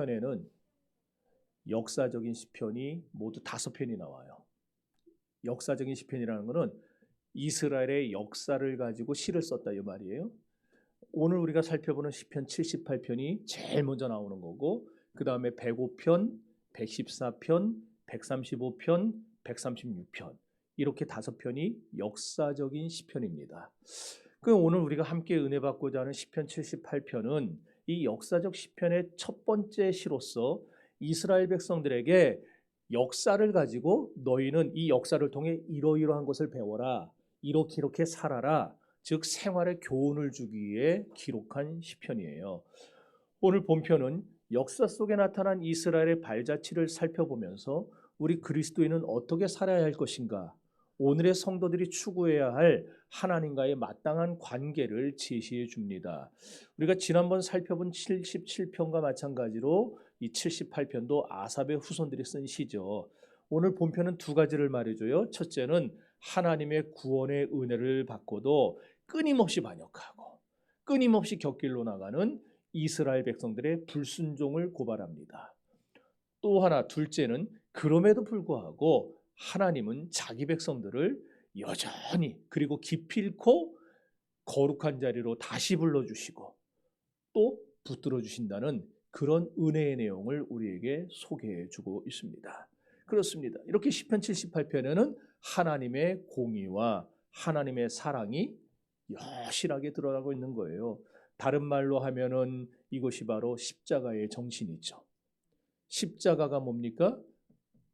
편에는 역사적인 시편이 모두 5편이 나와요. 역사적인 시편이라는 것은 이스라엘의 역사를 가지고 시를 썼다 이 말이에요. 오늘 우리가 살펴보는 시편 78편이 제일 먼저 나오는 거고, 그 다음에 105편, 114편, 135편, 136편 이렇게 5편이 역사적인 시편입니다. 그럼 오늘 우리가 함께 은혜 받고자 하는 시편 78편은 이 역사적 시편의 첫 번째 시로서 이스라엘 백성들에게 역사를 가지고 너희는 이 역사를 통해 이러이러한 것을 배워라, 이렇게 살아라, 즉 생활의 교훈을 주기 위해 기록한 시편이에요. 오늘 본편은 역사 속에 나타난 이스라엘의 발자취를 살펴보면서 우리 그리스도인은 어떻게 살아야 할 것인가, 오늘의 성도들이 추구해야 할 하나님과의 마땅한 관계를 제시해 줍니다. 우리가 지난번 살펴본 77편과 마찬가지로 이 78편도 아삽의 후손들이 쓴 시죠. 오늘 본편은 2가지를 말해줘요. 첫째는 하나님의 구원의 은혜를 받고도 끊임없이 반역하고 끊임없이 곁길로 나가는 이스라엘 백성들의 불순종을 고발합니다. 또 하나, 둘째는 그럼에도 불구하고 하나님은 자기 백성들을 여전히 그리고 기필코 거룩한 자리로 다시 불러주시고 또 붙들어 주신다는 그런 은혜의 내용을 우리에게 소개해 주고 있습니다. 그렇습니다. 이렇게 시편 78편에는 하나님의 공의와 하나님의 사랑이 여실하게 드러나고 있는 거예요. 다른 말로 하면은 이것이 바로 십자가의 정신이죠. 십자가가 뭡니까?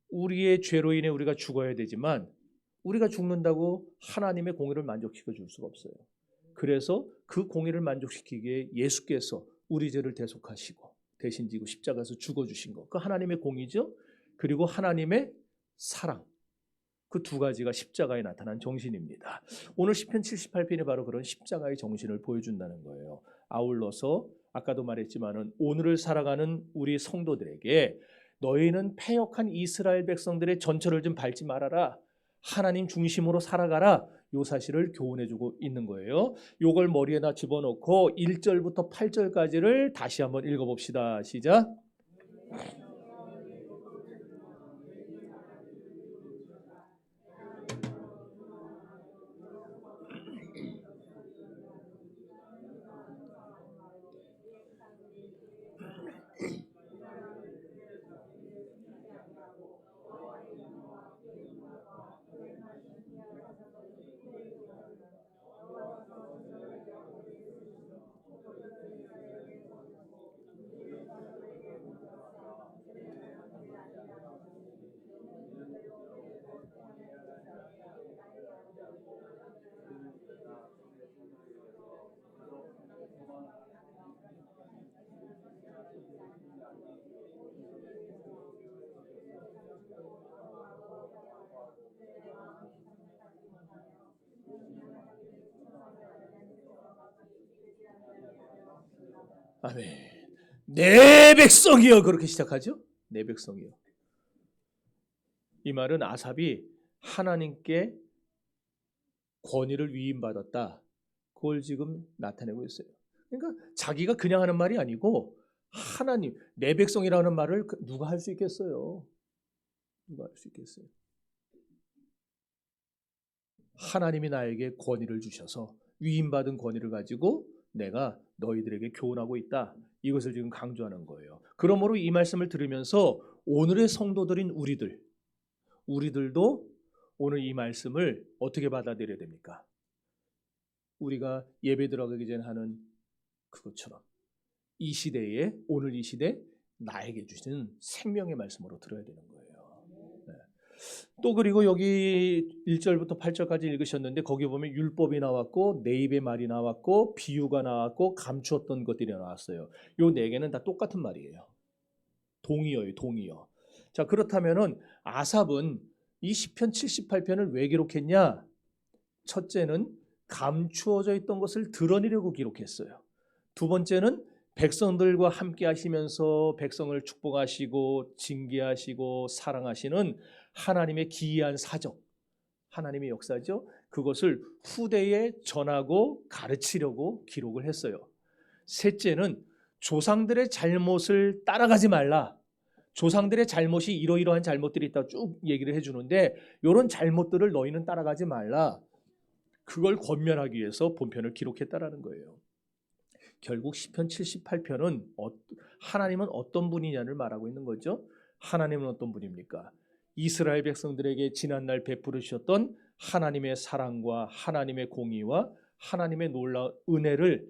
우리의 죄로 인해 우리가 죽어야 되지만 우리가 죽는다고 하나님의 공의를 만족시켜 줄 수가 없어요. 그래서 그 공의를 만족시키기에 예수께서 우리 죄를 대속하시고 대신 지고 십자가에서 죽어주신 것, 그 하나님의 공의죠. 그리고 하나님의 사랑, 그 2가지가 십자가에 나타난 정신입니다. 오늘 시편 78편이 바로 그런 십자가의 정신을 보여준다는 거예요. 아울러서 아까도 말했지만은 오늘을 살아가는 우리 성도들에게 너희는 패역한 이스라엘 백성들의 전철을 좀 밟지 말아라, 하나님 중심으로 살아가라, 이 사실을 교훈해주고 있는 거예요. 이걸 머리에다 집어넣고 1절부터 8절까지를 다시 한번 읽어봅시다. 시작. 아멘. 내 백성이여, 그렇게 시작하죠. 내 백성이여. 이 말은 아삽이 하나님께 권위를 위임받았다, 그걸 지금 나타내고 있어요. 그러니까 자기가 그냥 하는 말이 아니고 하나님, 내 백성이라는 말을 누가 할 수 있겠어요? 누가 할 수 있겠어요? 하나님이 나에게 권위를 주셔서 위임받은 권위를 가지고 내가 너희들에게 교훈하고 있다, 이것을 지금 강조하는 거예요. 그러므로 이 말씀을 들으면서 오늘의 성도들인 우리들도 오늘 이 말씀을 어떻게 받아들여야 됩니까? 우리가 예배 들어가기 전에 하는 그것처럼 이 시대에, 오늘 이 시대 나에게 주시는 생명의 말씀으로 들어야 되는 거예요. 네. 또 그리고 여기 1절부터 8절까지 읽으셨는데 거기 보면 율법이 나왔고 내 입의 말이 나왔고 비유가 나왔고 감추었던 것들이 나왔어요. 요 4개는 다 똑같은 말이에요. 동의어예요, 동의어. 자, 그렇다면은 아삽은 이 시편 78편을 왜 기록했냐? 첫째는 감추어져 있던 것을 드러내려고 기록했어요. 2번째는 백성들과 함께 하시면서 백성을 축복하시고 징계하시고 사랑하시는 하나님의 기이한 사적, 하나님의 역사죠. 그것을 후대에 전하고 가르치려고 기록을 했어요. 셋째는 조상들의 잘못을 따라가지 말라. 조상들의 잘못이 이러이러한 잘못들이 있다고 쭉 얘기를 해주는데 이런 잘못들을 너희는 따라가지 말라. 그걸 권면하기 위해서 본편을 기록했다라는 거예요. 결국 시편 78편은 하나님은 어떤 분이냐를 말하고 있는 거죠. 하나님은 어떤 분입니까? 이스라엘 백성들에게 지난날 베풀으셨던 하나님의 사랑과 하나님의 공의와 하나님의 놀라운 은혜를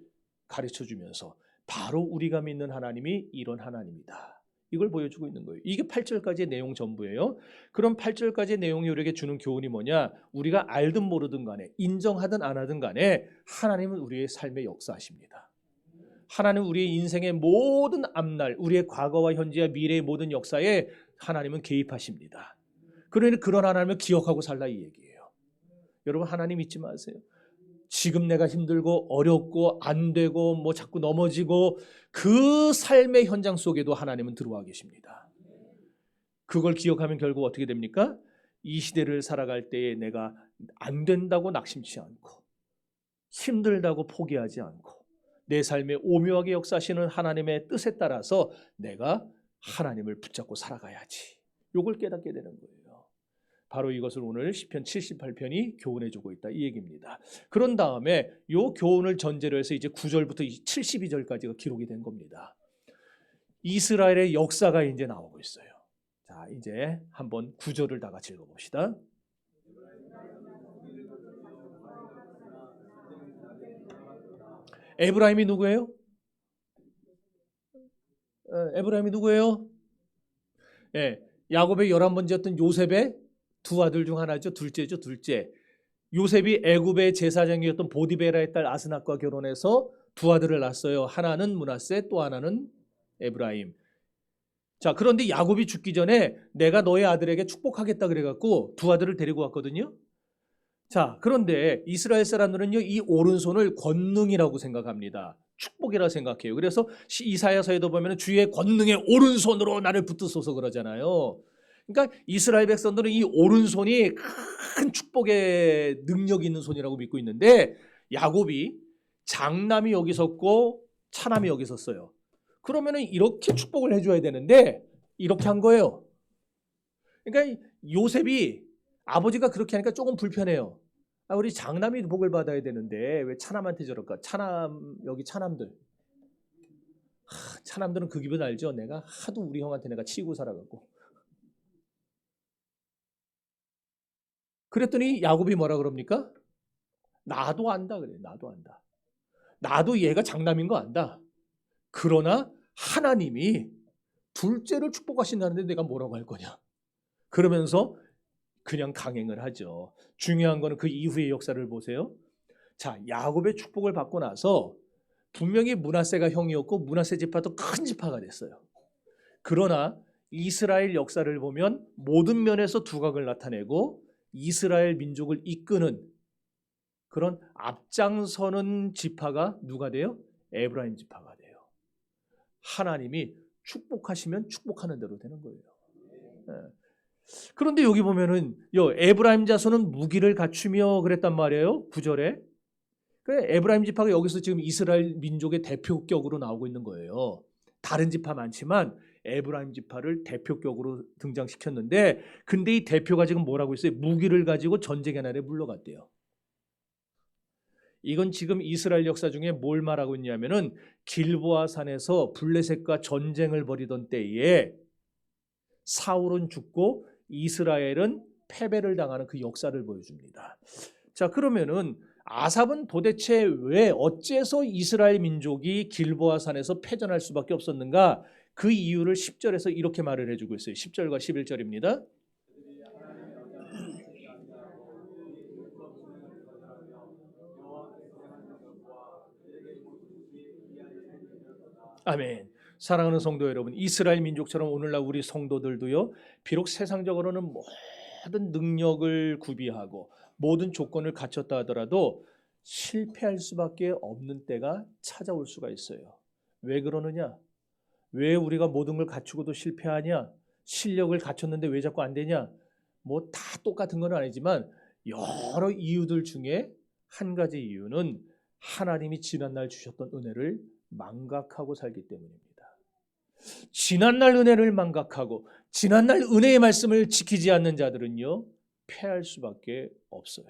가르쳐주면서 바로 우리가 믿는 하나님이 이런 하나님이다. 이걸 보여주고 있는 거예요. 이게 8절까지의 내용 전부예요. 그럼 8절까지의 내용이 우리에게 주는 교훈이 뭐냐? 우리가 알든 모르든 간에 인정하든 안 하든 간에 하나님은 우리의 삶에 역사하십니다. 하나님은 우리의 인생의 모든 앞날, 우리의 과거와 현재와 미래의 모든 역사에 하나님은 개입하십니다. 그러니 그런 하나님을 기억하고 살라 이 얘기예요. 여러분 하나님 잊지 마세요. 지금 내가 힘들고 어렵고 안 되고 뭐 자꾸 넘어지고 그 삶의 현장 속에도 하나님은 들어와 계십니다. 그걸 기억하면 결국 어떻게 됩니까? 이 시대를 살아갈 때에 내가 안 된다고 낙심치 않고 힘들다고 포기하지 않고 내 삶에 오묘하게 역사하시는 하나님의 뜻에 따라서 내가 하나님을 붙잡고 살아가야지. 이걸 깨닫게 되는 거예요. 바로 이것을 오늘 시편 78편이 교훈해주고 있다 이 얘기입니다. 그런 다음에 이 교훈을 전제로 해서 이제 9절부터 72절까지가 기록이 된 겁니다. 이스라엘의 역사가 이제 나오고 있어요. 자, 이제 한번 9절을 다 같이 읽어봅시다. 에브라임이 누구예요? 에브라임이 누구예요? 예, 야곱의 11번째였던 요셉의 두 아들 중 하나죠. 둘째죠. 둘째. 요셉이 애굽의 제사장이었던 보디베라의 딸 아스낫과 결혼해서 두 아들을 낳았어요. 하나는 므낫세, 또 하나는 에브라임. 자, 그런데 야곱이 죽기 전에 내가 너의 아들에게 축복하겠다 그래갖고 두 아들을 데리고 왔거든요. 자, 그런데 이스라엘 사람들은요, 이 오른손을 권능이라고 생각합니다. 축복이라 생각해요. 그래서 이사야서에도 보면 주의 권능의 오른손으로 나를 붙드소서 그러잖아요. 그러니까 이스라엘 백성들은 이 오른손이 큰 축복의 능력이 있는 손이라고 믿고 있는데 야곱이 장남이 여기 섰고 차남이 여기 섰어요. 그러면은 이렇게 축복을 해줘야 되는데 이렇게 한 거예요. 그러니까 요셉이 아버지가 그렇게 하니까 조금 불편해요. 우리 장남이 복을 받아야 되는데 왜 차남한테 저럴까? 차남 여기 차남들. 차남들은 그 기분 알죠? 내가 하도 우리 형한테 내가 치고 살아갖고. 그랬더니 야곱이 뭐라 그럽니까? 나도 안다 그래. 나도 안다. 나도 얘가 장남인 거 안다. 그러나 하나님이 둘째를 축복하신다는데 내가 뭐라고 할 거냐? 그러면서 그냥 강행을 하죠. 중요한 거는 그 이후의 역사를 보세요. 자, 야곱의 축복을 받고 나서 분명히 므낫세가 형이었고 므낫세 지파도 큰 지파가 됐어요. 그러나 이스라엘 역사를 보면 모든 면에서 두각을 나타내고 이스라엘 민족을 이끄는 그런 앞장서는 지파가 누가 돼요? 에브라임 지파가 돼요. 하나님이 축복하시면 축복하는 대로 되는 거예요. 네. 그런데 여기 보면은 에브라임 자손은 무기를 갖추며 그랬단 말이에요. 9절에. 에브라임 지파가 여기서 지금 이스라엘 민족의 대표격으로 나오고 있는 거예요. 다른 지파 많지만 에브라임 지파를 대표격으로 등장시켰는데 근데 이 대표가 지금 뭐라고 있어요? 무기를 가지고 전쟁의 날에 물러갔대요. 이건 지금 이스라엘 역사 중에 뭘 말하고 있냐면은 길보아 산에서 블레셋과 전쟁을 벌이던 때에 사울은 죽고 이스라엘은 패배를 당하는 그 역사를 보여줍니다. 자, 그러면은 아삽은 도대체 왜 어째서 이스라엘 민족이 길보아 산에서 패전할 수밖에 없었는가? 그 이유를 10절에서 이렇게 말을 해주고 있어요. 10절과 11절입니다. 아멘. 사랑하는 성도 여러분, 이스라엘 민족처럼 오늘날 우리 성도들도요, 비록 세상적으로는 모든 능력을 구비하고 모든 조건을 갖췄다 하더라도 실패할 수밖에 없는 때가 찾아올 수가 있어요. 왜 그러느냐? 왜 우리가 모든 걸 갖추고도 실패하냐? 실력을 갖췄는데 왜 자꾸 안 되냐? 뭐 다 똑같은 건 아니지만 여러 이유들 중에 한 가지 이유는 하나님이 지난날 주셨던 은혜를 망각하고 살기 때문입니다. 지난날 은혜를 망각하고 지난날 은혜의 말씀을 지키지 않는 자들은요, 패할 수밖에 없어요.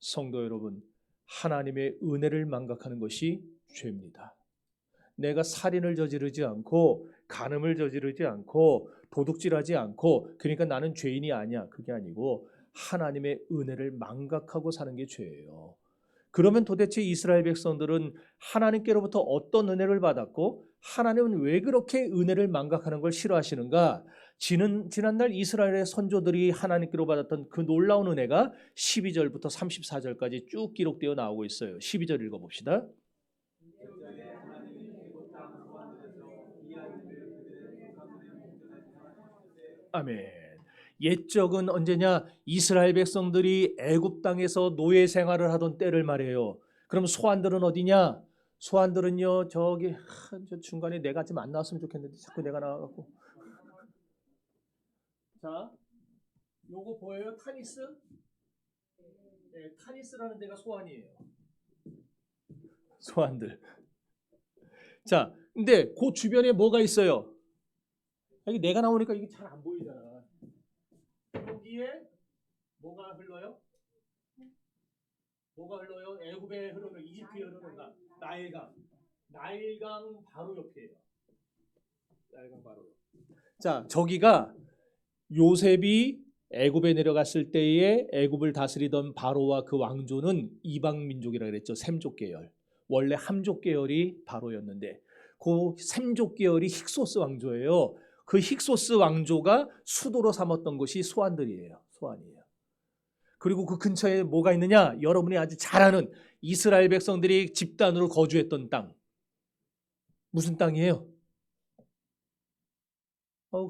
성도 여러분, 하나님의 은혜를 망각하는 것이 죄입니다. 내가 살인을 저지르지 않고 간음을 저지르지 않고 도둑질하지 않고 그러니까 나는 죄인이 아니야. 그게 아니고 하나님의 은혜를 망각하고 사는 게 죄예요. 그러면 도대체 이스라엘 백성들은 하나님께로부터 어떤 은혜를 받았고 하나님은 왜 그렇게 은혜를 망각하는 걸 싫어하시는가? 지난날 이스라엘의 선조들이 하나님께로 받았던 그 놀라운 은혜가 12절부터 34절까지 쭉 기록되어 나오고 있어요. 12절 읽어봅시다. 아멘. 옛적은 언제냐? 이스라엘 백성들이 애굽 땅에서 노예 생활을 하던 때를 말해요. 그럼 소환들은 어디냐? 소환들은요 저기 저 중간에 내가 좀 안 나왔으면 좋겠는데 자꾸 내가 나와갖고. 자, 요거 보여요? 타니스? 네, 타니스라는 데가 소환이에요. 소환들. 자, 근데 그 주변에 뭐가 있어요? 여기 내가 나오니까 이게 잘 안 보이잖아. 여기에 뭐가 흘러요? 뭐가 흘러요? 애굽에 흐르는 이집트에 흐르는 나일강. 나일강 바로 옆이에요. 나일강 바로 옆. 자, 저기가 요셉이 애굽에 내려갔을 때에 애굽을 다스리던 바로와 그 왕조는 이방 민족이라 그랬죠. 셈족 계열. 원래 함족 계열이 바로였는데 그 셈족 계열이 힉소스 왕조예요. 그 힉소스 왕조가 수도로 삼았던 곳이 소안들이에요. 소안이에요. 그리고 그 근처에 뭐가 있느냐? 여러분이 아주 잘 아는 이스라엘 백성들이 집단으로 거주했던 땅. 무슨 땅이에요?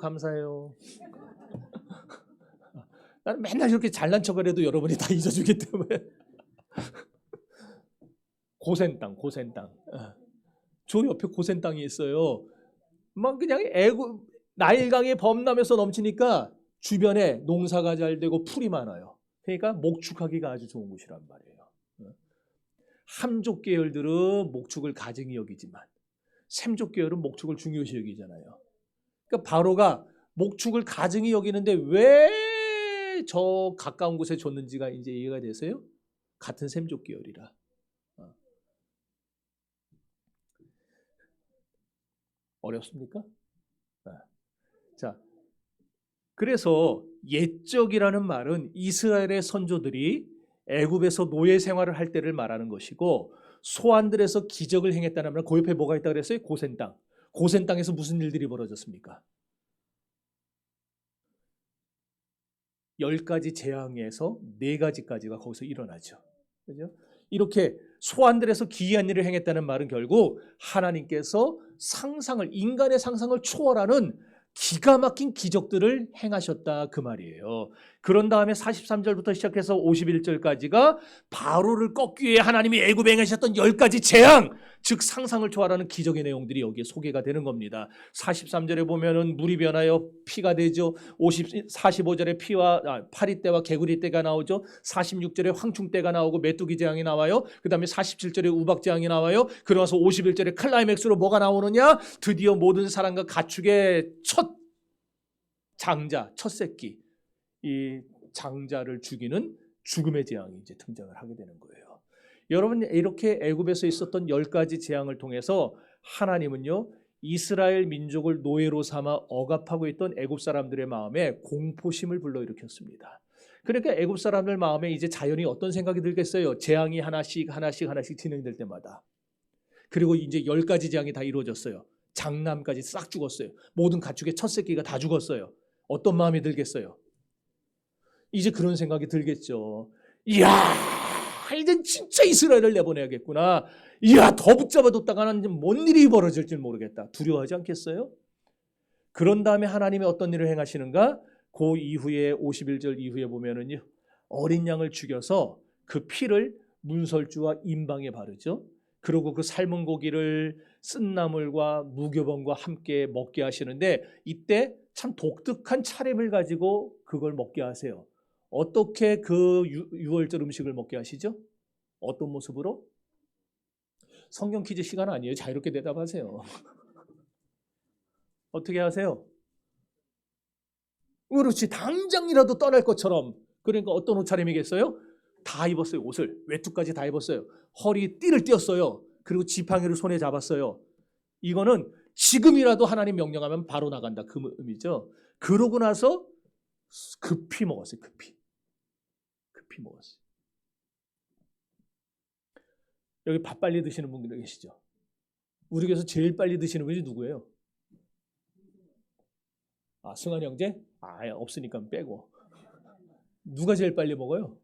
감사해요. 나는 맨날 이렇게 잘난 척을 해도 여러분이 다 잊어주기 때문에. 고센 땅, 고센 땅. 저 옆에 고센 땅이 있어요. 막 그냥 애굽 나일강이 범람해서 넘치니까 주변에 농사가 잘 되고 풀이 많아요. 그러니까 목축하기가 아주 좋은 곳이란 말이에요. 함족 계열들은 목축을 가증히 여기지만 셈족 계열은 목축을 중요시 여기잖아요. 그러니까 바로가 목축을 가증히 여기는데 왜 저 가까운 곳에 줬는지가 이제 이해가 되세요? 같은 셈족 계열이라. 어렵습니까? 자, 그래서 옛적이라는 말은 이스라엘의 선조들이 애굽에서 노예 생활을 할 때를 말하는 것이고 소안들에서 기적을 행했다는 말은 그 옆에 뭐가 있다고 그랬어요? 고센 땅. 고센 땅에서 무슨 일들이 벌어졌습니까? 10가지 재앙에서 4가지까지가 거기서 일어나죠. 그죠? 이렇게 소안들에서 기이한 일을 행했다는 말은 결국 하나님께서 상상을 인간의 상상을 초월하는 기가 막힌 기적들을 행하셨다 그 말이에요. 그런 다음에 43절부터 시작해서 51절까지가 바로를 꺾기 위해 하나님이 애굽에 행하셨던 10가지 재앙, 즉 상상을 초월하는 기적의 내용들이 여기에 소개가 되는 겁니다. 43절에 보면은 물이 변하여 피가 되죠. 45절에 파리떼와 개구리떼가 나오죠. 46절에 황충떼가 나오고 메뚜기 재앙이 나와요. 그 다음에 47절에 우박 재앙이 나와요. 그러면서 51절에 클라이맥스로 뭐가 나오느냐? 드디어 모든 사람과 가축의 첫 장자, 첫 새끼, 이 장자를 죽이는 죽음의 재앙이 이제 등장을 하게 되는 거예요. 여러분, 이렇게 애굽에서 있었던 10가지 재앙을 통해서 하나님은요 이스라엘 민족을 노예로 삼아 억압하고 있던 애굽 사람들의 마음에 공포심을 불러일으켰습니다. 그러니까 애굽 사람들 마음에 이제 자연히 어떤 생각이 들겠어요? 재앙이 하나씩 진행될 때마다. 그리고 이제 10가지 재앙이 다 이루어졌어요. 장남까지 싹 죽었어요. 모든 가축의 첫 새끼가 다 죽었어요. 어떤 마음이 들겠어요? 이제 그런 생각이 들겠죠. 이야, 이젠 진짜 이스라엘을 내보내야겠구나. 이야, 더 붙잡아뒀다가는 뭔 일이 벌어질지 모르겠다. 두려워하지 않겠어요? 그런 다음에 하나님이 어떤 일을 행하시는가? 그 이후에 51절 이후에 보면은요, 어린 양을 죽여서 그 피를 문설주와 임방에 바르죠. 그리고 그 삶은 고기를 쓴나물과 무교병과 함께 먹게 하시는데 이때 참 독특한 차림을 가지고 그걸 먹게 하세요. 어떻게 그 유월절 음식을 먹게 하시죠? 어떤 모습으로? 성경 퀴즈 시간 아니에요. 자유롭게 대답하세요. 어떻게 하세요? 그렇지. 당장이라도 떠날 것처럼. 그러니까 어떤 옷차림이겠어요? 다 입었어요. 옷을. 외투까지 다 입었어요. 허리 띠를 띄었어요. 그리고 지팡이를 손에 잡았어요. 이거는 지금이라도 하나님 명령하면 바로 나간다. 그 의미죠. 그러고 나서 급히 먹었어요. 급히 먹었어요. 여기 밥 빨리 드시는 분들 계시죠? 우리 교회에서 제일 빨리 드시는 분이 누구예요? 아, 승환 형제? 아, 없으니까 빼고. 누가 제일 빨리 먹어요?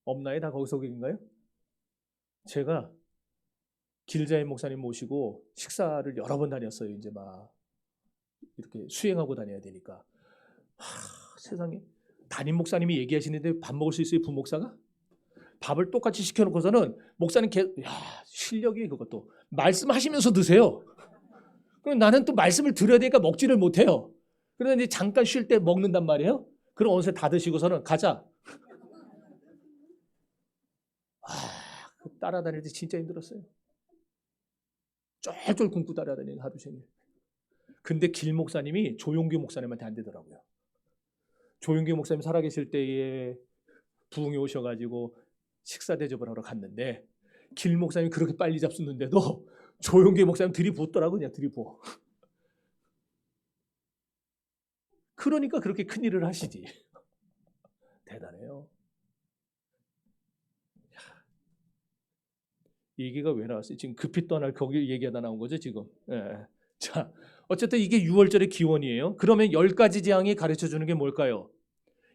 없나요? 다 거기서 거기인가요? 제가 길자인 목사님 모시고 식사를 여러 번 다녔어요. 이제 막 이렇게 수행하고 다녀야 되니까. 세상에. 담임 목사님이 얘기하시는데 밥 먹을 수 있어요? 부목사가? 밥을 똑같이 시켜놓고서는 목사님 실력이 그것도 말씀하시면서 드세요. 그럼 나는 또 말씀을 들어야 되니까 먹지를 못해요. 그런데 이제 잠깐 쉴 때 먹는단 말이에요. 그럼 어느새 다 드시고서는 가자. 따라다닐 때 진짜 힘들었어요. 쫄쫄 굶고 따라다니는 하루 종일. 근데 길 목사님이 조용규 목사님한테 안 되더라고요. 조용규 목사님 살아계실 때에 부흥이 오셔가지고 식사 대접을 하러 갔는데 길 목사님이 그렇게 빨리 잡수는데도 조용규 목사님 들이붓더라고요. 그냥 들이부어. 그러니까 그렇게 큰일을 하시지. 대단해요. 얘기가 왜 나왔어요? 지금 급히 떠날 거기 얘기하다 나온 거죠 지금. 예. 자, 어쨌든 이게 6월절의 기원이에요. 그러면 10가지 재앙이 가르쳐주는 게 뭘까요?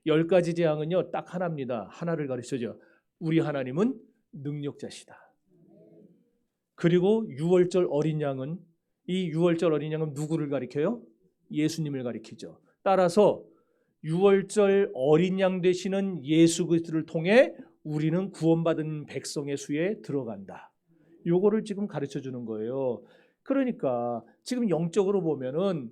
10가지 재앙은요 딱 하나입니다. 하나를 가르쳐줘. 우리 하나님은 능력자시다. 그리고 6월절 어린 양은 이 6월절 어린 양은 누구를 가리켜요? 예수님을 가리키죠. 따라서 6월절 어린 양 되시는 예수 그리스도를 통해 우리는 구원받은 백성의 수에 들어간다. 요거를 지금 가르쳐 주는 거예요. 그러니까 지금 영적으로 보면은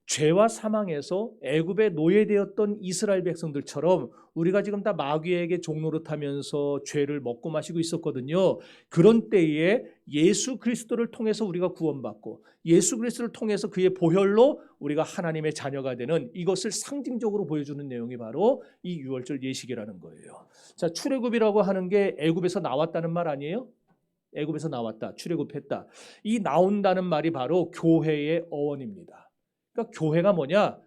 죄와 사망에서 애굽에 노예되었던 이스라엘 백성들처럼 우리가 지금 다 마귀에게 종노릇하면서 죄를 먹고 마시고 있었거든요. 그런 때에 예수 그리스도를 통해서 우리가 구원받고 예수 그리스도를 통해서 그의 보혈로 우리가 하나님의 자녀가 되는 이것을 상징적으로 보여주는 내용이 바로 이 유월절 예식이라는 거예요. 자, 출애굽이라고 하는 게 애굽에서 나왔다는 말 아니에요? 애굽에서 나왔다, 출애굽했다. 이 나온다는 말이 바로 교회의 어원입니다. 그러니까 교회가 뭐냐?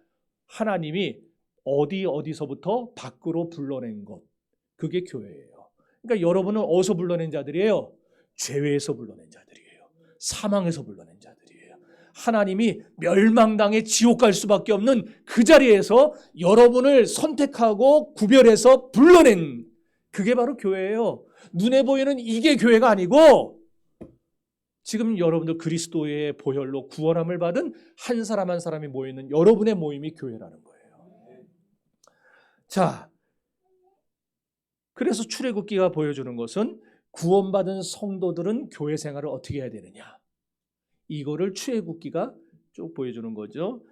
하나님이 어디서부터 밖으로 불러낸 것. 그게 교회예요. 그러니까 여러분은 어디서 불러낸 자들이에요? 죄에서 불러낸 자들이에요. 사망에서 불러낸 자들이에요. 하나님이 멸망당해 지옥 갈 수밖에 없는 그 자리에서 여러분을 선택하고 구별해서 불러낸 그게 바로 교회예요. 눈에 보이는 이게 교회가 아니고 지금 여러분들 그리스도의 보혈로 구원함을 받은 한 사람 한 사람이 모이는 여러분의 모임이 교회라는 거예요. 자, 그래서 출애굽기가 보여주는 것은 구원받은 성도들은 교회 생활을 어떻게 해야 되느냐. 이거를 출애굽기가 쭉 보여주는 거죠.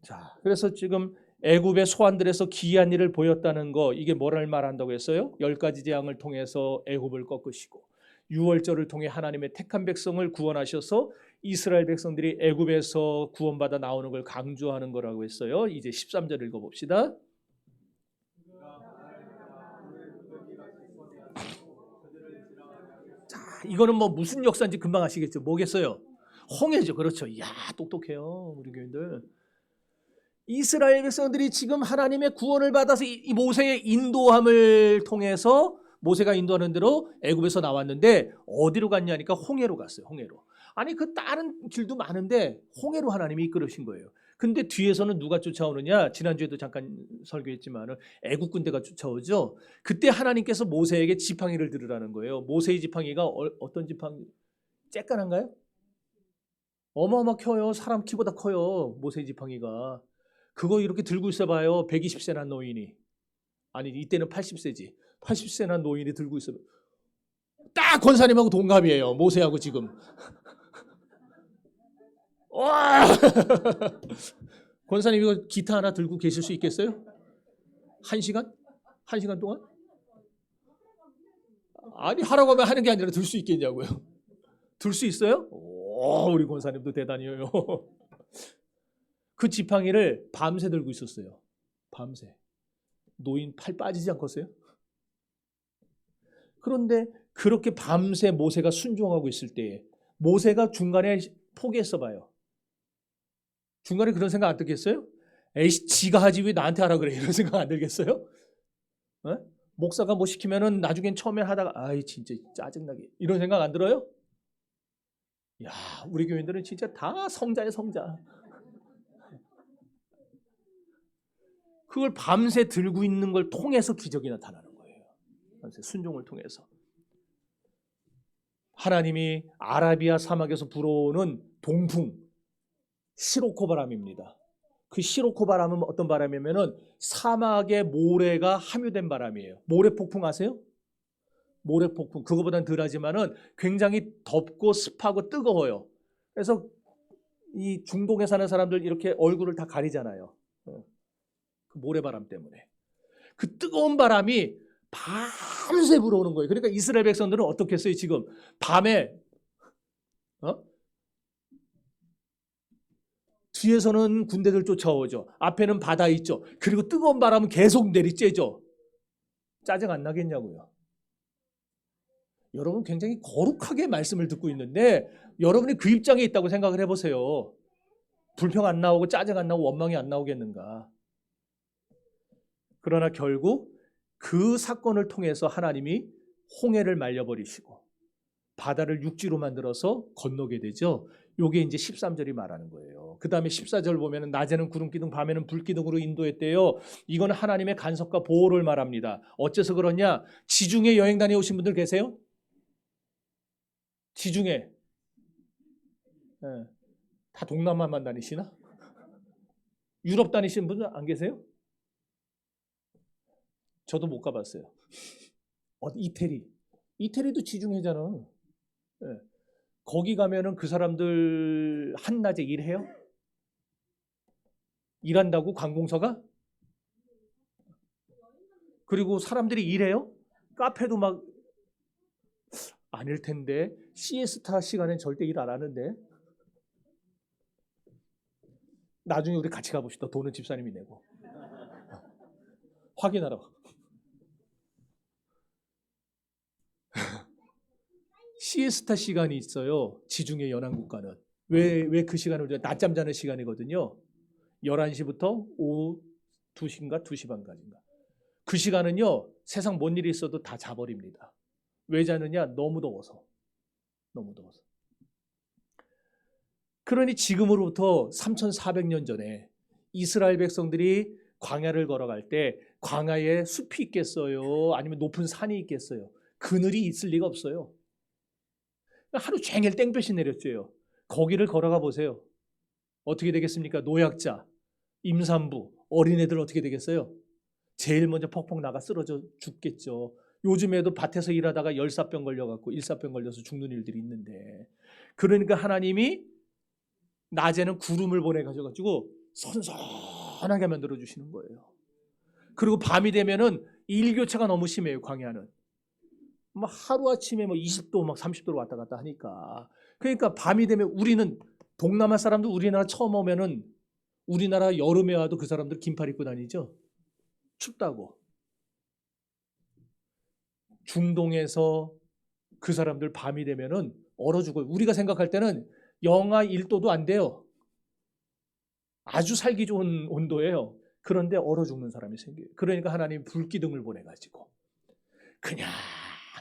자, 그래서 지금 애굽의 소환들에서 기이한 일을 보였다는 거 이게 뭐를 말한다고 했어요? 10가지 재앙을 통해서 애굽을 꺾으시고 유월절을 통해 하나님의 택한 백성을 구원하셔서 이스라엘 백성들이 애굽에서 구원받아 나오는 걸 강조하는 거라고 했어요. 이제 13절 읽어봅시다. 자, 이거는 뭐 무슨 역사인지 금방 아시겠죠? 뭐겠어요? 홍해죠. 그렇죠. 이야, 똑똑해요. 우리 교인들. 이스라엘 백성들이 지금 하나님의 구원을 받아서 이 모세의 인도함을 통해서 모세가 인도하는 대로 애굽에서 나왔는데 어디로 갔냐니까 홍해로 갔어요. 홍해로. 아니 그 다른 길도 많은데 홍해로 하나님이 이끌으신 거예요. 근데 뒤에서는 누가 쫓아오느냐? 지난주에도 잠깐 설교했지만 애국 군대가 쫓아오죠. 그때 하나님께서 모세에게 지팡이를 들으라는 거예요. 모세의 지팡이가 어떤 지팡이? 쬐깐한가요? 어마어마하게 커요. 사람 키보다 커요. 모세의 지팡이가. 그거 이렇게 들고 있어봐요. 120세나 노인이. 아니 이때는 80세지. 80세나 노인이 들고 있어요. 딱 권사님하고 동갑이에요. 모세하고 지금. 와! 권사님 이거 기타 하나 들고 계실 수 있겠어요? 1시간? 1시간 동안? 아니 하라고 하면 하는 게 아니라 들 수 있겠냐고요. 들 수 있어요? 오, 우리 권사님도 대단해요. 그 지팡이를 밤새 들고 있었어요. 밤새. 노인 팔 빠지지 않겠어요? 그런데 그렇게 밤새 모세가 순종하고 있을 때에 모세가 중간에 포기했어 봐요. 중간에 그런 생각 안 들겠어요? 에이씨 지가 하지 왜 나한테 하라 그래 이런 생각 안 들겠어요? 에? 목사가 뭐 시키면은 나중엔 처음에 하다가 아이 진짜 짜증나게 이런 생각 안 들어요? 야 우리 교인들은 진짜 다 성자예요 성자. 그걸 밤새 들고 있는 걸 통해서 기적이 나타나는 거예요. 밤새 순종을 통해서. 하나님이 아라비아 사막에서 불어오는 동풍 시로코 바람입니다. 그 시로코 바람은 어떤 바람이냐면은 사막의 모래가 함유된 바람이에요. 모래 폭풍 아세요? 모래 폭풍. 그거보다는 덜하지만은 굉장히 덥고 습하고 뜨거워요. 그래서 이 중동에 사는 사람들 이렇게 얼굴을 다 가리잖아요. 그 모래바람 때문에. 그 뜨거운 바람이 밤새 불어오는 거예요. 그러니까 이스라엘 백성들은 어떻게 했어요? 지금 밤에 뒤에서는 군대들 쫓아오죠. 앞에는 바다 있죠. 그리고 뜨거운 바람은 계속 내리쬐죠. 짜증 안 나겠냐고요. 여러분 굉장히 거룩하게 말씀을 듣고 있는데 여러분이 그 입장에 있다고 생각을 해보세요. 불평 안 나오고 짜증 안 나오고 원망이 안 나오겠는가. 그러나 결국 그 사건을 통해서 하나님이 홍해를 말려버리시고 바다를 육지로 만들어서 건너게 되죠. 요게 이제 13절이 말하는 거예요. 그 다음에 14절 보면은 낮에는 구름기둥 밤에는 불기둥으로 인도했대요. 이건 하나님의 간섭과 보호를 말합니다. 어째서 그러냐? 지중해 여행 다녀오신 분들 계세요? 지중해 다 동남아만 다니시나? 유럽 다니시는 분들 안 계세요? 저도 못 가봤어요. 이태리도 지중해잖아. 거기 가면은 그 사람들 한낮에 일해요? 일한다고 관공서가? 그리고 사람들이 일해요? 카페도 막 아닐 텐데 시에스타 시간엔 절대 일 안 하는데. 나중에 우리 같이 가봅시다. 돈은 집사님이 내고. 확인하러. 시에스타 시간이 있어요. 지중해 연안국가는. 왜 그 시간을 우리가 낮잠 자는 시간이거든요. 11시부터 오후 2시인가 2시 반까지인가. 그 시간은요. 세상 뭔 일이 있어도 다 자버립니다. 왜 자느냐? 너무 더워서. 너무 더워서. 그러니 지금으로부터 3,400년 전에 이스라엘 백성들이 광야를 걸어갈 때 광야에 숲이 있겠어요? 아니면 높은 산이 있겠어요? 그늘이 있을 리가 없어요. 하루 종일 땡볕이 내렸죠. 거기를 걸어가 보세요. 어떻게 되겠습니까? 노약자, 임산부, 어린애들 어떻게 되겠어요? 제일 먼저 퍽퍽 나가 쓰러져 죽겠죠. 요즘에도 밭에서 일하다가 열사병 걸려갖고 일사병 걸려서 죽는 일들이 있는데, 그러니까 하나님이 낮에는 구름을 보내가지고 선선하게 만들어 주시는 거예요. 그리고 밤이 되면은 일교차가 너무 심해요. 광야는 막 하루아침에 뭐 20도 막 30도로 왔다 갔다 하니까. 그러니까 밤이 되면 우리는 동남아 사람들 우리나라 처음 오면은 우리나라 여름에 와도 그 사람들 긴팔 입고 다니죠. 춥다고. 중동에서 그 사람들 밤이 되면은 얼어 죽어요. 우리가 생각할 때는 영하 1도도 안 돼요. 아주 살기 좋은 온도예요. 그런데 얼어 죽는 사람이 생겨요. 그러니까 하나님 불기둥을 보내가지고 그냥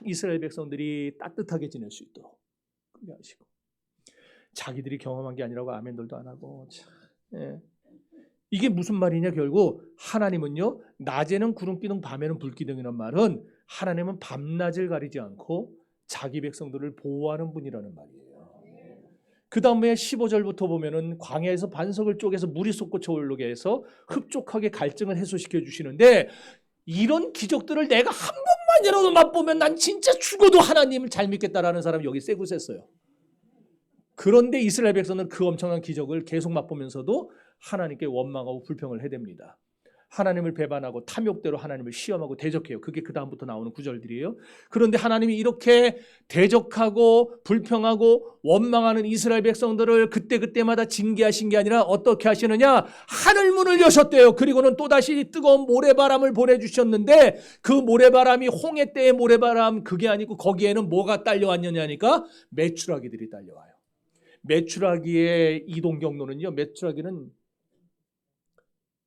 이스라엘 백성들이 따뜻하게 지낼 수 있도록 그렇게 하시고, 자기들이 경험한 게 아니라고 아멘들도 안 하고. 이게 무슨 말이냐? 결국 하나님은요, 낮에는 구름기둥 밤에는 불기둥이란 말은 하나님은 밤낮을 가리지 않고 자기 백성들을 보호하는 분이라는 말이에요. 그 다음에 15절부터 보면은 광야에서 반석을 쪼개서 물이 솟구쳐 오르게 해서 흡족하게 갈증을 해소시켜 주시는데, 이런 기적들을 내가 한 번만이라도 맛보면 난 진짜 죽어도 하나님을 잘 믿겠다라는 사람이 여기 쎄구셌어요. 그런데 이스라엘 백성은 그 엄청난 기적을 계속 맛보면서도 하나님께 원망하고 불평을 해댑니다. 하나님을 배반하고 탐욕대로 하나님을 시험하고 대적해요. 그게 그 다음부터 나오는 구절들이에요. 그런데 하나님이 이렇게 대적하고 불평하고 원망하는 이스라엘 백성들을 그때그때마다 징계하신 게 아니라 어떻게 하시느냐? 하늘문을 여셨대요. 그리고는 또다시 뜨거운 모래바람을 보내주셨는데 그 모래바람이 홍해 때의 모래바람 그게 아니고 거기에는 뭐가 딸려왔느냐니까 메추라기들이 딸려와요. 메추라기의 이동 경로는요. 메추라기는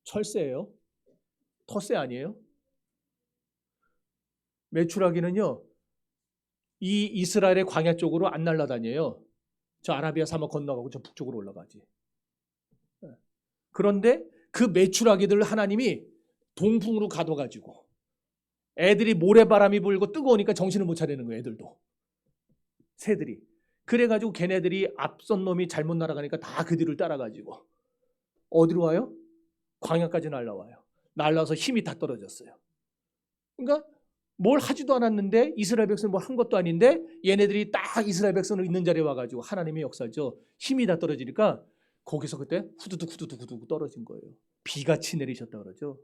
철새예요. 텃새 아니에요? 메추라기는요. 이 이스라엘의 광야 쪽으로 안 날아다녀요. 저 아라비아 사막 건너가고 저 북쪽으로 올라가지. 그런데 그 메추라기들을 하나님이 동풍으로 가둬가지고 애들이 모래바람이 불고 뜨거우니까 정신을 못 차리는 거예요. 애들도. 새들이. 그래가지고 걔네들이 앞선 놈이 잘못 날아가니까 다 그 뒤를 따라가지고 어디로 와요? 광야까지 날아와요. 날라와서 힘이 다 떨어졌어요. 그러니까 뭘 하지도 않았는데 이스라엘 백성은 뭘 한 것도 아닌데 얘네들이 딱 이스라엘 백성을 있는 자리에 와가지고 하나님의 역사죠. 힘이 다 떨어지니까 거기서 그때 후두둑 떨어진 거예요. 비같이 내리셨다 그러죠.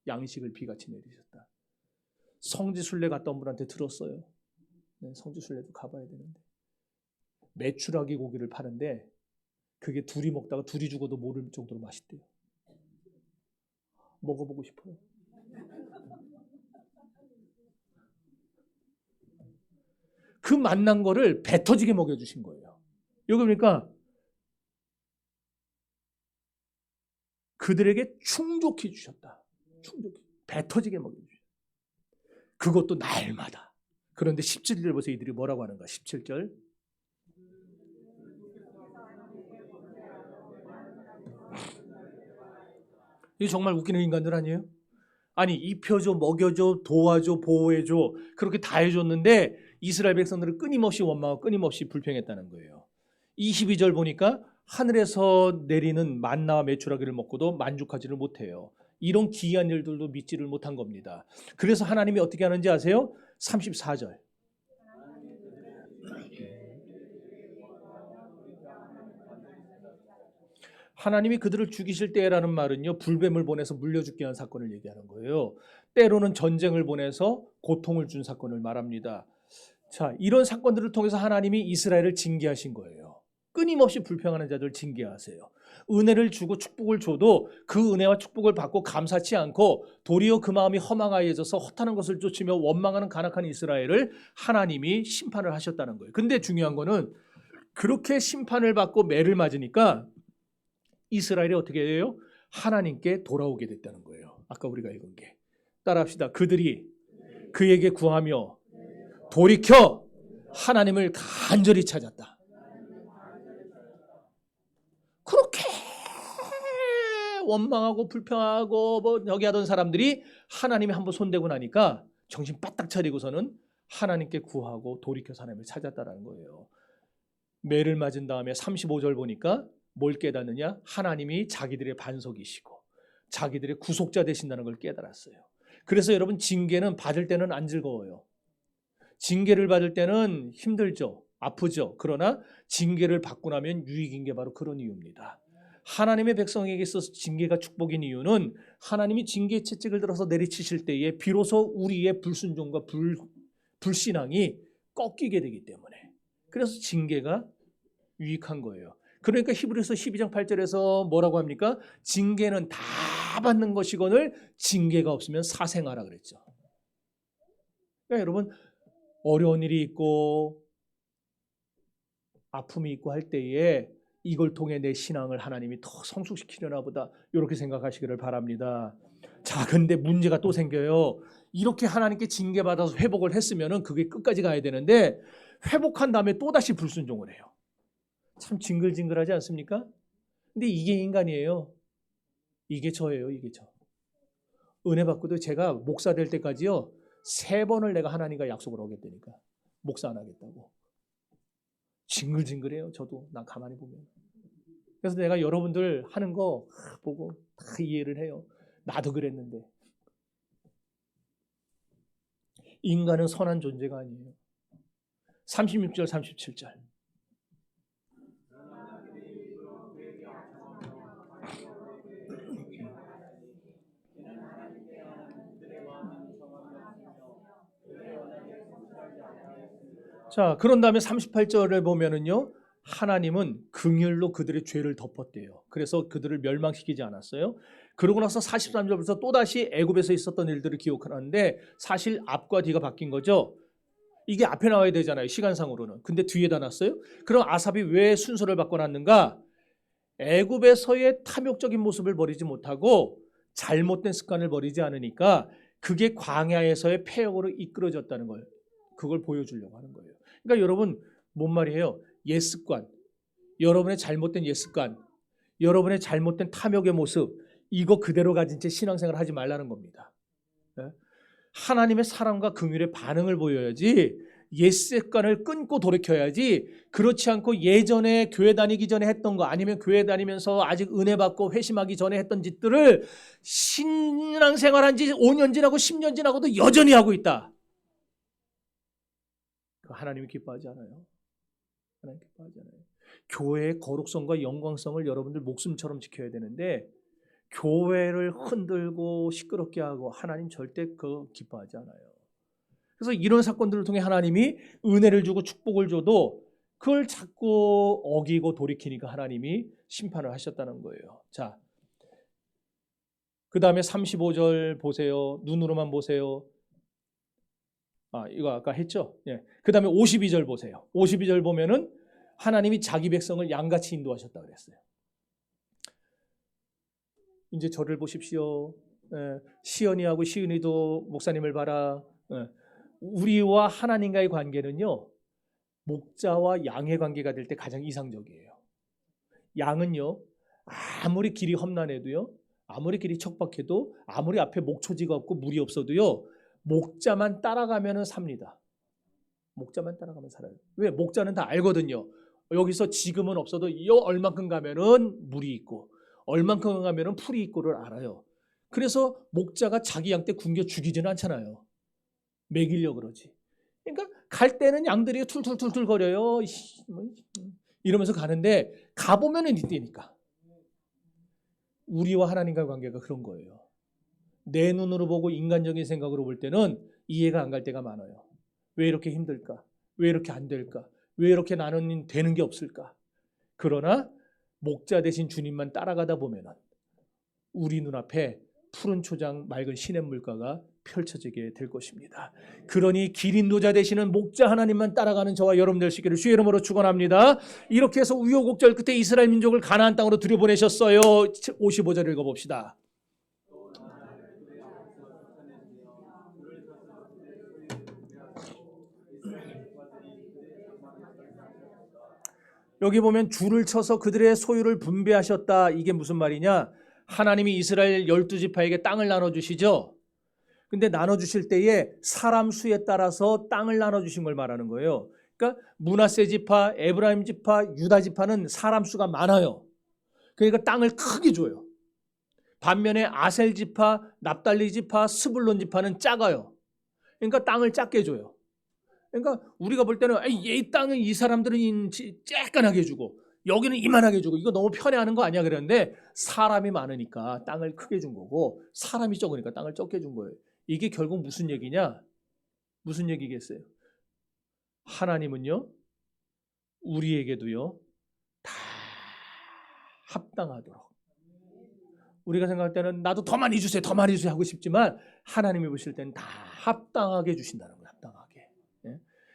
양식을 비같이 내리셨다. 성지순례 갔다 온 분한테 들었어요. 네, 성지순례도 가봐야 되는데 메추라기 고기를 파는데 그게 둘이 먹다가 둘이 죽어도 모를 정도로 맛있대요. 먹어보고 싶어요. 그 만난 거를 배 터지게 먹여주신 거예요. 여기 보니까 그들에게 충족해 주셨다. 충족해. 배 터지게 먹여주셨다. 그것도 날마다. 그런데 17절 보세요. 이들이 뭐라고 하는가. 17절. 이게 정말 웃기는 인간들 아니에요? 아니 입혀줘, 먹여줘, 도와줘, 보호해줘 그렇게 다 해줬는데 이스라엘 백성들은 끊임없이 원망하고 끊임없이 불평했다는 거예요. 22절 보니까 하늘에서 내리는 만나와 메추라기를 먹고도 만족하지를 못해요. 이런 기이한 일들도 믿지를 못한 겁니다. 그래서 하나님이 어떻게 하는지 아세요? 34절. 하나님이 그들을 죽이실 때라는 말은요. 불뱀을 보내서 물려 죽게 한 사건을 얘기하는 거예요. 때로는 전쟁을 보내서 고통을 준 사건을 말합니다. 자, 이런 사건들을 통해서 하나님이 이스라엘을 징계하신 거예요. 끊임없이 불평하는 자들 징계하세요. 은혜를 주고 축복을 줘도 그 은혜와 축복을 받고 감사치 않고 도리어 그 마음이 허망하여져서 허탄한 것을 쫓으며 원망하는 간악한 이스라엘을 하나님이 심판을 하셨다는 거예요. 근데 중요한 거는 그렇게 심판을 받고 매를 맞으니까 이스라엘이 어떻게 해요? 하나님께 돌아오게 됐다는 거예요. 아까 우리가 읽은 게. 따라합시다. 그들이 그에게 구하며 돌이켜 하나님을 간절히 찾았다. 그렇게 원망하고 불평하고 뭐 저기 하던 사람들이 하나님이 한번 손대고 나니까 정신 바짝 차리고서는 하나님께 구하고 돌이켜서 하나님을 찾았다는 거예요. 매를 맞은 다음에 35절 보니까 뭘 깨닫느냐? 하나님이 자기들의 반석이시고 자기들의 구속자 되신다는 걸 깨달았어요. 그래서 여러분 징계는 받을 때는 안 즐거워요. 징계를 받을 때는 힘들죠. 아프죠. 그러나 징계를 받고 나면 유익인 게 바로 그런 이유입니다. 하나님의 백성에게 있어서 징계가 축복인 이유는 하나님이 징계 채찍을 들어서 내리치실 때에 비로소 우리의 불순종과 불신앙이 꺾이게 되기 때문에 그래서 징계가 유익한 거예요. 그러니까 히브리서 12장 8절에서 뭐라고 합니까? 징계는 다 받는 것이거늘 징계가 없으면 사생하라 그랬죠. 그러니까 여러분 어려운 일이 있고 아픔이 있고 할 때에 이걸 통해 내 신앙을 하나님이 더 성숙시키려나 보다 이렇게 생각하시기를 바랍니다. 자, 근데 문제가 또 생겨요. 이렇게 하나님께 징계받아서 회복을 했으면 그게 끝까지 가야 되는데 회복한 다음에 또다시 불순종을 해요. 참 징글징글하지 않습니까? 근데 이게 인간이에요. 이게 저예요. 이게 저. 은혜 받고도 제가 목사 될 때까지요. 3번을 내가 하나님과 약속을 하겠다니까. 목사 안 하겠다고. 징글징글해요. 저도 난 가만히 보면. 그래서 내가 여러분들 하는 거 보고 다 이해를 해요. 나도 그랬는데. 인간은 선한 존재가 아니에요. 36절 37절. 자, 그런 다음에 38절을 보면은요. 하나님은 긍휼로 그들의 죄를 덮었대요. 그래서 그들을 멸망시키지 않았어요. 그러고 나서 43절부터 또다시 애굽에서 있었던 일들을 기억하는데 사실 앞과 뒤가 바뀐 거죠. 이게 앞에 나와야 되잖아요. 시간상으로는. 근데 뒤에다 놨어요. 그럼 아삽이 왜 순서를 바꿔놨는가? 애굽에서의 탐욕적인 모습을 버리지 못하고 잘못된 습관을 버리지 않으니까 그게 광야에서의 폐역으로 이끌어졌다는 걸 그걸 보여주려고 하는 거예요. 그러니까 여러분 뭔 말이에요? 옛습관, 여러분의 잘못된 옛습관, 여러분의 잘못된 탐욕의 모습 이거 그대로 가진 채 신앙생활을 하지 말라는 겁니다. 하나님의 사랑과 긍휼의 반응을 보여야지 옛습관을 끊고 돌이켜야지 그렇지 않고 예전에 교회 다니기 전에 했던 거 아니면 교회 다니면서 아직 은혜 받고 회심하기 전에 했던 짓들을 신앙생활한 지 5년 지나고 10년 지나고도 여전히 하고 있다. 하나님이 기뻐하지 않아요. 하나님 기뻐하지 않아요. 교회의 거룩성과 영광성을 여러분들 목숨처럼 지켜야 되는데 교회를 흔들고 시끄럽게 하고 하나님 절대 그거 기뻐하지 않아요. 그래서 이런 사건들을 통해 하나님이 은혜를 주고 축복을 줘도 그걸 자꾸 어기고 돌이키니까 하나님이 심판을 하셨다는 거예요. 자, 그 다음에 35절 보세요. 눈으로만 보세요. 이거 아까 했죠? 예. 그 다음에 52절 보세요. 52절 보면은 하나님이 자기 백성을 양같이 인도하셨다 그랬어요. 이제 저를 보십시오. 시연이하고 시은이도 목사님을 봐라. 우리와 하나님과의 관계는요. 목자와 양의 관계가 될 때 가장 이상적이에요. 양은요. 아무리 길이 험난해도요. 아무리 길이 척박해도 아무리 앞에 목초지가 없고 물이 없어도요. 목자만 따라가면은 삽니다. 목자만 따라가면 살아요. 왜? 목자는 다 알거든요. 여기서 지금은 없어도 이 얼만큼 가면은 물이 있고 얼만큼 가면은 풀이 있고를 알아요. 그래서 목자가 자기 양 때 굶겨 죽이지는 않잖아요. 먹이려고 그러지. 그러니까 갈 때는 양들이 툴툴툴툴 거려요. 이러면서 가는데 가보면은 이때니까. 우리와 하나님과의 관계가 그런 거예요. 내 눈으로 보고 인간적인 생각으로 볼 때는 이해가 안 갈 때가 많아요. 왜 이렇게 힘들까? 왜 이렇게 안 될까? 왜 이렇게 나는 되는 게 없을까? 그러나 목자 되신 주님만 따라가다 보면은 우리 눈앞에 푸른 초장 맑은 시냇물가가 펼쳐지게 될 것입니다. 그러니 길 인도자 되시는 목자 하나님만 따라가는 저와 여러분 되시기를 주의 이름으로 축원합니다. 이렇게 해서 우여곡절 끝에 이스라엘 민족을 가나안 땅으로 들여보내셨어요. 55절 읽어봅시다. 여기 보면 줄을 쳐서 그들의 소유를 분배하셨다. 이게 무슨 말이냐? 하나님이 이스라엘 12지파에게 땅을 나눠주시죠. 근데 나눠주실 때에 사람 수에 따라서 땅을 나눠주신 걸 말하는 거예요. 그러니까 므낫세 지파, 에브라임 지파, 유다 지파는 사람 수가 많아요. 그러니까 땅을 크게 줘요. 반면에 아셀 지파, 납달리 지파, 스불론 지파는 작아요. 그러니까 땅을 작게 줘요. 그러니까 우리가 볼 때는 이 땅은 이 사람들은 쬐깐하게 해주고 여기는 이만하게 해주고 이거 너무 편애하는 거 아니야 그랬는데 사람이 많으니까 땅을 크게 준 거고 사람이 적으니까 땅을 적게 준 거예요. 이게 결국 무슨 얘기냐? 무슨 얘기겠어요? 하나님은요 우리에게도요 다 합당하도록 우리가 생각할 때는 나도 더 많이 주세요 더 많이 주세요 하고 싶지만 하나님이 보실 때는 다 합당하게 주신다는 거예요. 합당하게.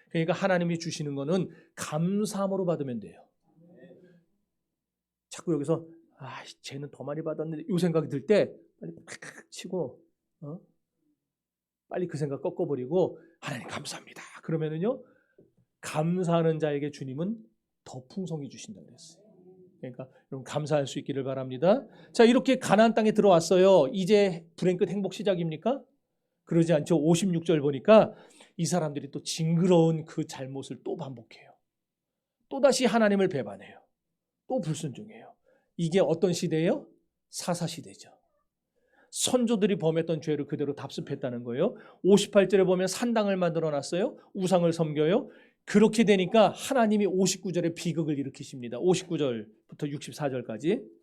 그러니까 하나님이 주시는 거는 감사함으로 받으면 돼요. 자꾸 여기서 쟤는 더 많이 받았는데 이 생각이 들 때 빨리 팍 치고 빨리 그 생각 꺾어버리고 하나님 감사합니다. 그러면은요 감사하는 자에게 주님은 더 풍성히 주신다고 그랬어요. 그러니까 여러분 감사할 수 있기를 바랍니다. 자 이렇게 가나안 땅에 들어왔어요. 이제 불행 끝 행복 시작입니까? 그러지 않죠. 56절 보니까 이 사람들이 또 징그러운 그 잘못을 또 반복해요. 또다시 하나님을 배반해요. 또 불순종해요. 이게 어떤 시대예요? 사사시대죠. 선조들이 범했던 죄를 그대로 답습했다는 거예요. 58절에 보면 산당을 만들어놨어요. 우상을 섬겨요. 그렇게 되니까 하나님이 59절에 비극을 일으키십니다. 59절부터 64절까지.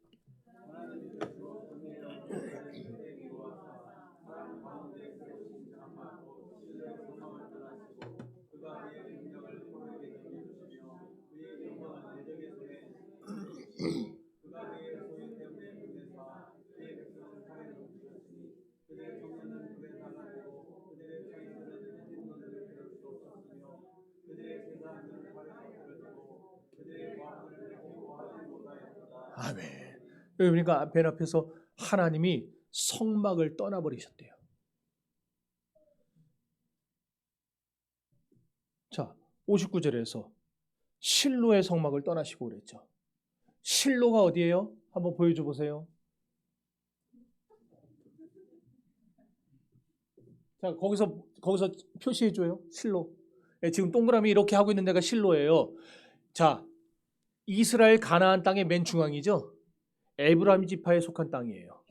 그러니까 맨 앞에서 하나님이 성막을 떠나버리셨대요. 자, 59절에서 실로의 성막을 떠나시고 그랬죠. 실로가 어디예요? 한번 보여줘 보세요. 자, 거기서 표시해 줘요. 실로. 지금 동그라미 이렇게 하고 있는 데가 실로예요. 자, 이스라엘 가나안 땅의 맨 중앙이죠. 에브라임 지파에 속한 땅이에요.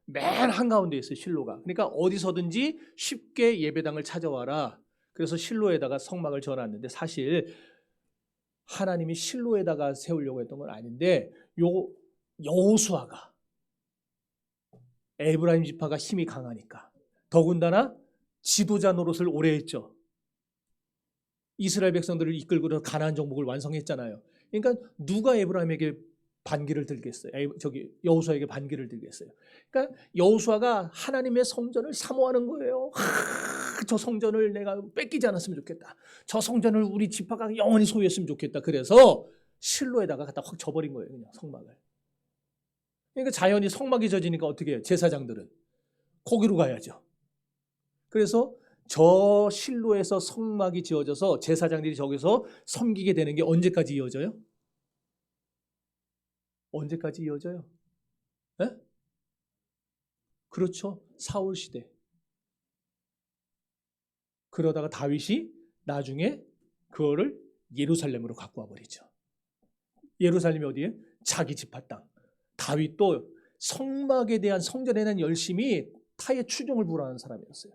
맨 한가운데 있어요, 실로가. 그러니까 어디서든지 쉽게 예배당을 찾아와라. 그래서 실로에다가 성막을 지어놨는데 사실 하나님이 실로에다가 세우려고 했던 건 아닌데 여호수아가 에브라임 지파가 힘이 강하니까 더군다나 지도자 노릇을 오래 했죠. 이스라엘 백성들을 이끌고 가나안 정복을 완성했잖아요. 그러니까 누가 에브라임에게 반기를 들겠어요? 여호수아에게 반기를 들겠어요? 그러니까 여호수아가 하나님의 성전을 사모하는 거예요. 저 성전을 내가 뺏기지 않았으면 좋겠다. 저 성전을 우리 지파가 영원히 소유했으면 좋겠다. 그래서 실로에다가 갖다 확 져버린 거예요. 그냥 성막을. 그러니까 자연히 성막이 져지니까 어떻게 해요? 제사장들은 거기로 가야죠. 그래서 저 실로에서 성막이 지어져서 제사장들이 저기서 섬기게 되는 게 언제까지 이어져요? 언제까지 이어져요? 네? 그렇죠. 사울 시대. 그러다가 다윗이 나중에 그거를 예루살렘으로 갖고 와버리죠. 예루살렘이 어디예요? 자기 지파 땅. 다윗도 성막에 대한 성전에 대한 열심히 타의 추종을 불하는 사람이었어요.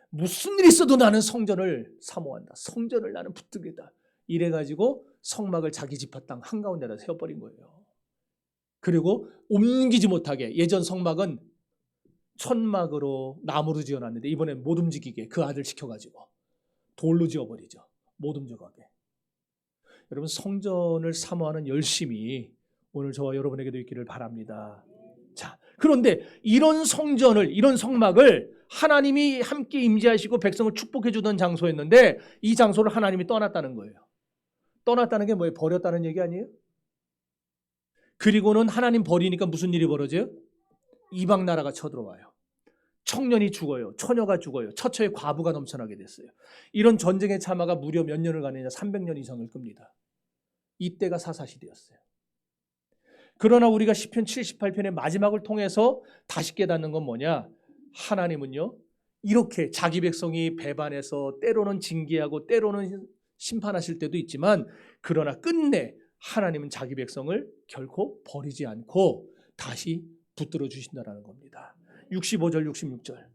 무슨 일이 있어도 나는 성전을 사모한다. 성전을 나는 붙들겠다. 이래가지고 성막을 자기 지파 땅 한가운데다 세워버린 거예요. 그리고 옮기지 못하게 예전 성막은 천막으로 나무로 지어놨는데 이번엔 못 움직이게 그 아들 시켜가지고 돌로 지어버리죠. 못 움직이게. 여러분 성전을 사모하는 열심이 오늘 저와 여러분에게도 있기를 바랍니다. 자, 그런데 이런 성전을 이런 성막을 하나님이 함께 임재하시고 백성을 축복해 주던 장소였는데 이 장소를 하나님이 떠났다는 거예요. 떠났다는 게 뭐예요? 버렸다는 얘기 아니에요? 그리고는 하나님 버리니까 무슨 일이 벌어져요? 이방 나라가 쳐들어와요. 청년이 죽어요. 처녀가 죽어요. 처처의 과부가 넘쳐나게 됐어요. 이런 전쟁의 참화가 무려 몇 년을 가느냐? 300년 이상을 끕니다. 이때가 사사시대였어요. 그러나 우리가 시편 78편의 마지막을 통해서 다시 깨닫는 건 뭐냐? 하나님은요 이렇게 자기 백성이 배반해서 때로는 징계하고 때로는 심판하실 때도 있지만 그러나 끝내 하나님은 자기 백성을 결코 버리지 않고 다시 붙들어 주신다는 겁니다. 65절 66절.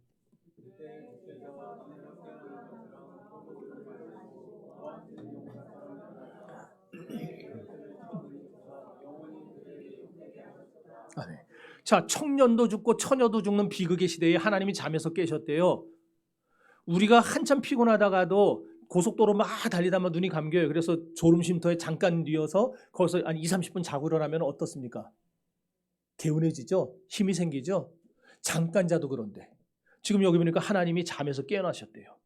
아멘. 자, 청년도 죽고 처녀도 죽는 비극의 시대에 하나님이 잠에서 깨셨대요. 우리가 한참 피곤하다가도 고속도로 막 달리다만 눈이 감겨요. 그래서 졸음쉼터에 잠깐 뉘어서 거기서 한 20-30분 자고 일어나면 어떻습니까? 개운해지죠? 힘이 생기죠? 잠깐 자도 그런데 지금 여기 보니까 하나님이 잠에서 깨어나셨대요.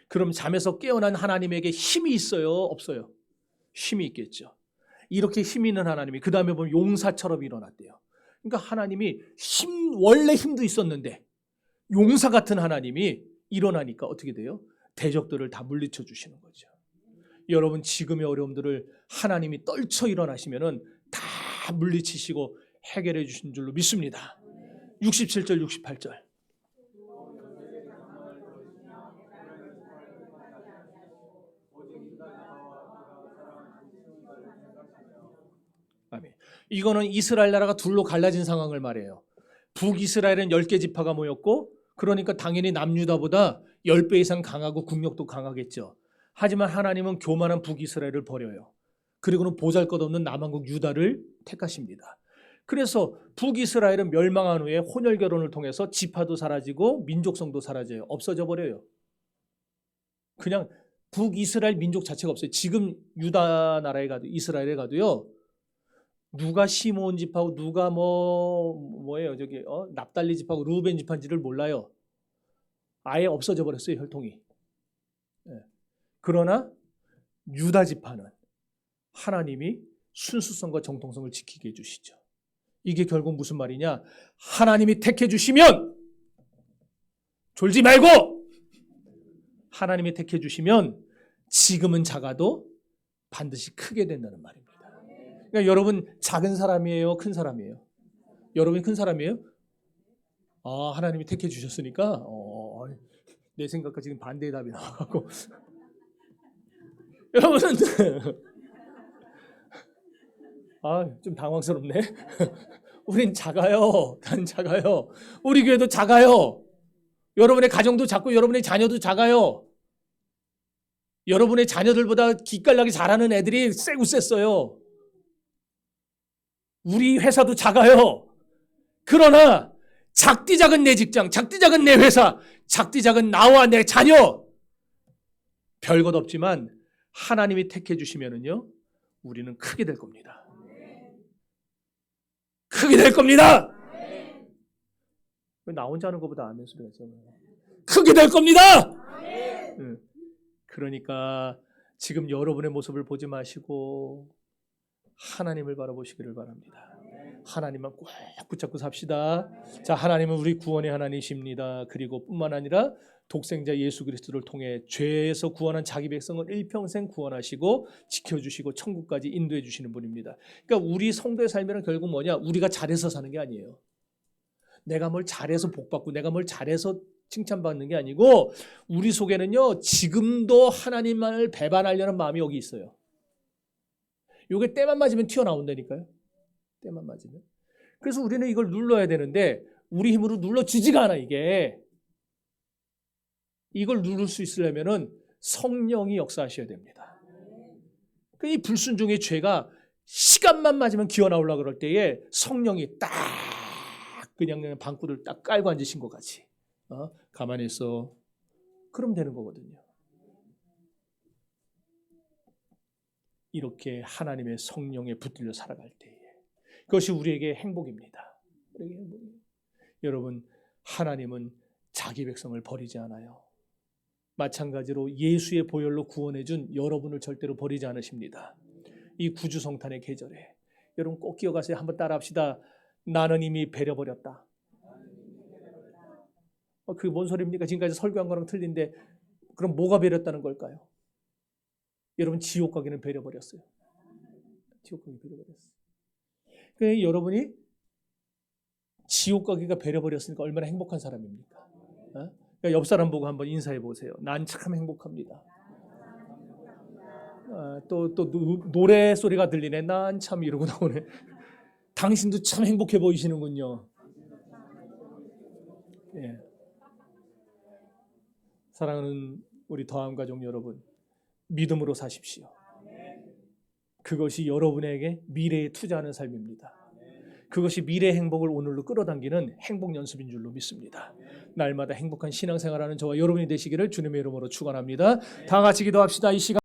그럼 잠에서 깨어난 하나님에게 힘이 있어요? 없어요? 힘이 있겠죠. 이렇게 힘 있는 하나님이 그 다음에 보면 용사처럼 일어났대요. 그러니까 하나님이 원래 힘도 있었는데 용사 같은 하나님이 일어나니까 어떻게 돼요? 대적들을 다 물리쳐 주시는 거죠. 여러분 지금의 어려움들을 하나님이 떨쳐 일어나시면은 다 물리치시고 해결해 주신 줄로 믿습니다. 67절 68절. 아멘. 이거는 이스라엘 나라가 둘로 갈라진 상황을 말해요. 북이스라엘은 10개 지파가 모였고 그러니까 당연히 남유다보다 10배 이상 강하고 국력도 강하겠죠. 하지만 하나님은 교만한 북이스라엘을 버려요. 그리고는 보잘것없는 남한국 유다를 택하십니다. 그래서 북이스라엘은 멸망한 후에 혼혈 결혼을 통해서 지파도 사라지고 민족성도 사라져요. 없어져 버려요. 그냥 북이스라엘 민족 자체가 없어요. 지금 유다 나라에 가도 이스라엘에 가도요. 누가 시므온 집하고 누가 뭐예요? 납달리 집하고 루벤 집한지를 몰라요. 아예 없어져 버렸어요, 혈통이. 예. 그러나 유다 지파는 하나님이 순수성과 정통성을 지키게 해주시죠. 이게 결국 무슨 말이냐? 하나님이 택해 주시면 졸지 말고 하나님이 택해 주시면 지금은 작아도 반드시 크게 된다는 말입니다. 그러니까 여러분 작은 사람이에요? 큰 사람이에요? 여러분이 큰 사람이에요? 아, 하나님이 택해 주셨으니까 내 생각과 지금 반대의 답이 나와갖고 여러분은 좀 당황스럽네. 우린 작아요. 난 작아요. 우리 교회도 작아요. 여러분의 가정도 작고 여러분의 자녀도 작아요. 여러분의 자녀들보다 기깔나게 잘하는 애들이 세고 셌어요. 우리 회사도 작아요. 그러나 작디 작은 내 직장, 작디 작은 내 회사, 작디 작은 나와 내 자녀 별것 없지만 하나님이 택해 주시면은요 우리는 크게 될 겁니다. 크게 될 겁니다. 왜 나 혼자 하는 것보다 아멘 소리가 있잖아요. 크게 될 겁니다. 그러니까 지금 여러분의 모습을 보지 마시고 하나님을 바라보시기를 바랍니다. 하나님만 꼭 붙잡고 삽시다. 자, 하나님은 우리 구원의 하나님이십니다. 그리고 뿐만 아니라 독생자 예수 그리스도를 통해 죄에서 구원한 자기 백성을 일평생 구원하시고 지켜주시고 천국까지 인도해 주시는 분입니다. 그러니까 우리 성도의 삶이란 결국 뭐냐? 우리가 잘해서 사는 게 아니에요. 내가 뭘 잘해서 복받고 내가 뭘 잘해서 칭찬받는 게 아니고 우리 속에는요 지금도 하나님만을 배반하려는 마음이 여기 있어요. 이게 때만 맞으면 튀어나온다니까요. 때만 맞으면. 그래서 우리는 이걸 눌러야 되는데 우리 힘으로 눌러주지가 않아. 이걸 누를 수 있으려면 성령이 역사하셔야 됩니다. 이 불순종의 죄가 시간만 맞으면 기어나오려고 그럴 때에 성령이 딱 그냥 방구를 딱 깔고 앉으신 것 같이 가만히 있어. 그럼 되는 거거든요. 이렇게 하나님의 성령에 붙들려 살아갈 때에 그것이 우리에게 행복입니다. 우리에게 행복이에요. 여러분 하나님은 자기 백성을 버리지 않아요. 마찬가지로 예수의 보혈로 구원해준 여러분을 절대로 버리지 않으십니다. 이 구주성탄의 계절에 여러분 꼭 기억하세요. 한번 따라합시다. 나는 이미 배려버렸다. 그게 뭔 소리입니까? 지금까지 설교한 거랑 틀린데 그럼 뭐가 배렸다는 걸까요? 여러분 지옥 가기는 배려버렸어요. 지옥 가기 배려버렸어요. 그러니까 여러분이 지옥 가기가 배려버렸으니까 얼마나 행복한 사람입니까? 그러니까 옆 사람 보고 한번 인사해 보세요. 난 참 행복합니다. 또 노래 소리가 들리네. 난 참 이러고 나오네. 당신도 참 행복해 보이시는군요. 예. 사랑하는 우리 더함 가족 여러분, 믿음으로 사십시오. 그것이 여러분에게 미래에 투자하는 삶입니다. 그것이 미래의 행복을 오늘로 끌어당기는 행복 연습인 줄로 믿습니다. 날마다 행복한 신앙생활하는 저와 여러분이 되시기를 주님의 이름으로 축원합니다. 다 같이 기도합시다. 이 시간